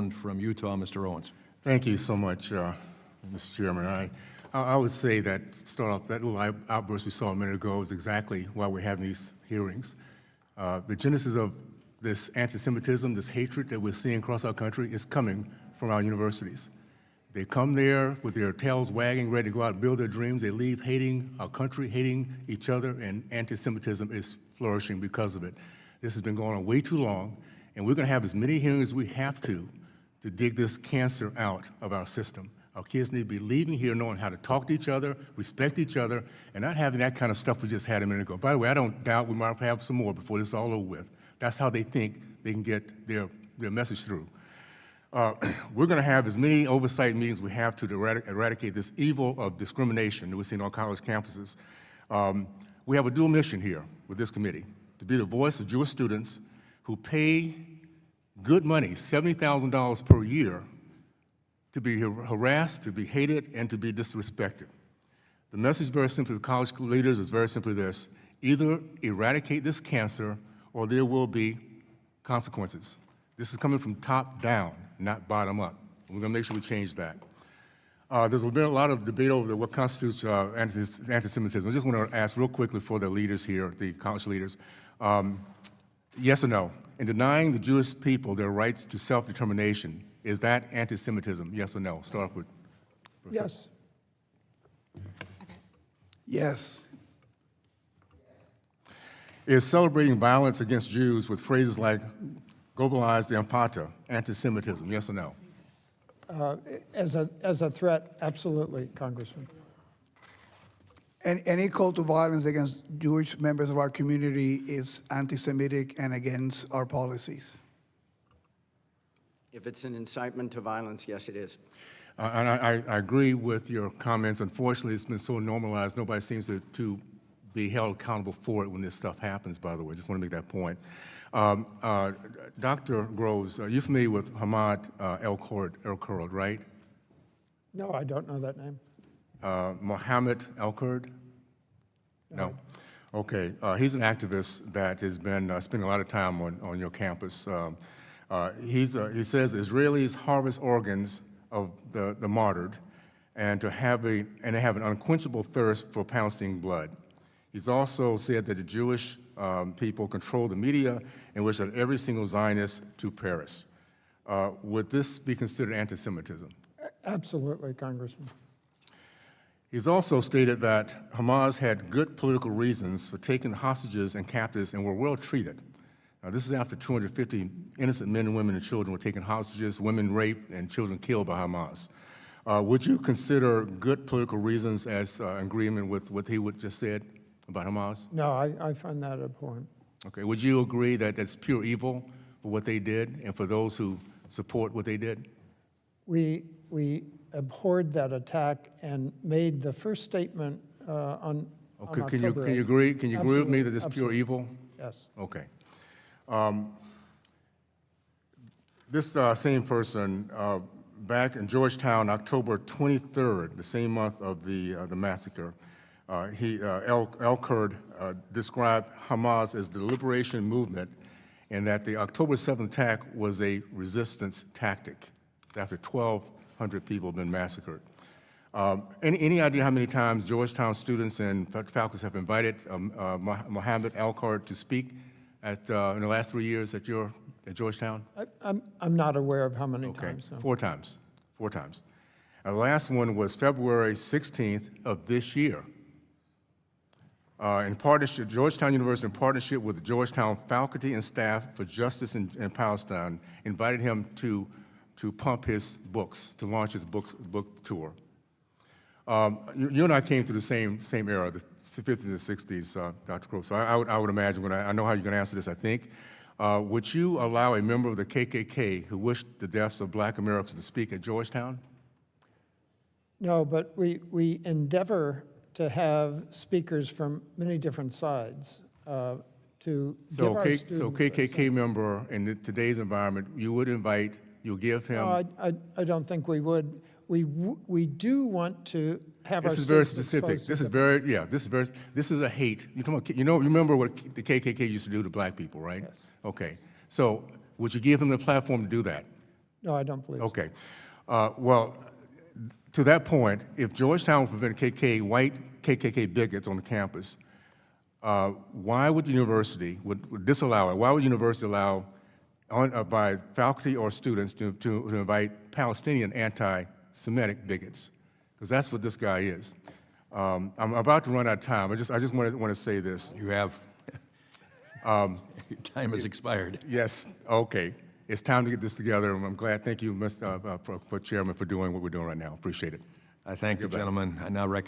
gentleman from Utah, Mr. Owens. Thank you so much, Mr. Chairman. I would say that, start off, that little outburst we saw a minute ago is exactly why we're having these hearings. The genesis of this anti-Semitism, this hatred that we're seeing across our country is coming from our universities. They come there with their tails wagging, ready to go out and build their dreams. They leave hating our country, hating each other, and anti-Semitism is flourishing because of it. This has been going on way too long, and we're going to have as many hearings as we have to dig this cancer out of our system. Our kids need to be leaving here knowing how to talk to each other, respect each other, and not having that kind of stuff we just had a minute ago. By the way, I don't doubt we might have some more before this is all over with. That's how they think they can get their message through. We're going to have as many oversight meetings we have to eradicate this evil of discrimination that we see on college campuses. We have a dual mission here with this committee, to be the voice of Jewish students who pay good money, $70,000 per year, to be harassed, to be hated, and to be disrespected. The message very simply to college leaders is very simply this: either eradicate this cancer or there will be consequences. This is coming from top down, not bottom up. We're going to make sure we change that. There's been a lot of debate over what constitutes anti-Semitism. I just want to ask real quickly for the leaders here, the college leaders, yes or no? In denying the Jewish people their rights to self-determination, is that anti-Semitism, yes or no? Start off with Professor. Yes. Yes. Is celebrating violence against Jews with phrases like globalized empata, anti-Semitism, yes or no? As a threat, absolutely, Congressman. And any call to violence against Jewish members of our community is anti-Semitic and against our policies. If it's an incitement to violence, yes, it is. And I agree with your comments. Unfortunately, it's been so normalized, nobody seems to be held accountable for it when this stuff happens, by the way. Just want to make that point. Dr. Groves, are you familiar with Hamad El-Kurd, right? No, I don't know that name. Mohammed El-Kurd? No. Okay. He's an activist that has been spending a lot of time on your campus. He says Israelis harvest organs of the martyred and they have an unquenchable thirst for Palestinian blood. He's also said that the Jewish people control the media and wish that every single Zionist to perish. Would this be considered anti-Semitism? Absolutely, Congressman. He's also stated that Hamas had good political reasons for taking hostages and captives and were well treated. Now, this is after 250 innocent men and women and children were taken hostages, women raped, and children killed by Hamas. Would you consider good political reasons as agreement with what he just said about Hamas? No, I find that abhorrent. Okay. Would you agree that that's pure evil for what they did and for those who support what they did? We abhorred that attack and made the first statement on Okay. on Can you October 8th. agree? Can you agree with me that it's Absolutely. pure evil? Yes. Okay. This same person, back in Georgetown, October 23rd, the same month of the massacre, El-Kurd described Hamas as the liberation movement and that the October 7th attack was a resistance tactic after 1,200 people have been massacred. Any idea how many times Georgetown students and faculty have invited Mohammed El-Kurd to speak in the last 3 years at Georgetown? I'm not aware of how many Okay, times. No. 4 times. 4 times. The last one was February 16th of this year. In partnership, Georgetown University, in partnership with the Georgetown faculty and staff for justice in Palestine, invited him to pump his books, to launch his book tour. You and I came through the same era, the 50s and 60s, Dr. Crow. So I would imagine, I know how you're going to answer this, I think. Would you allow a member of the KKK who wished the deaths of Black Americans to speak at Georgetown? No, but we endeavor to have speakers from many different sides to give our students. So KKK member in today's environment, you would invite, you'll give him. No, I don't think we would. We do want to have our This is very students specific. exposed to This is different- very, yeah, this is a hate. You're talking about, you remember what the KKK used to do to Black people, right? Yes. Okay. So would you give him the platform to do that? No, I don't believe so. Okay. Well, to that point, if Georgetown would prevent white KKK bigots on the campus, why would the university would disallow it? Why would the university allow by faculty or students to invite Palestinian anti-Semitic bigots? Because that's what this guy is. I'm about to run out of time. I just want to say this. You have. Your time has expired. Yes. Okay. It's time to get this together. And I'm glad. Thank you, Mr. Chairman, for doing what we're doing right now. Appreciate it. I thank the gentleman. I now recognize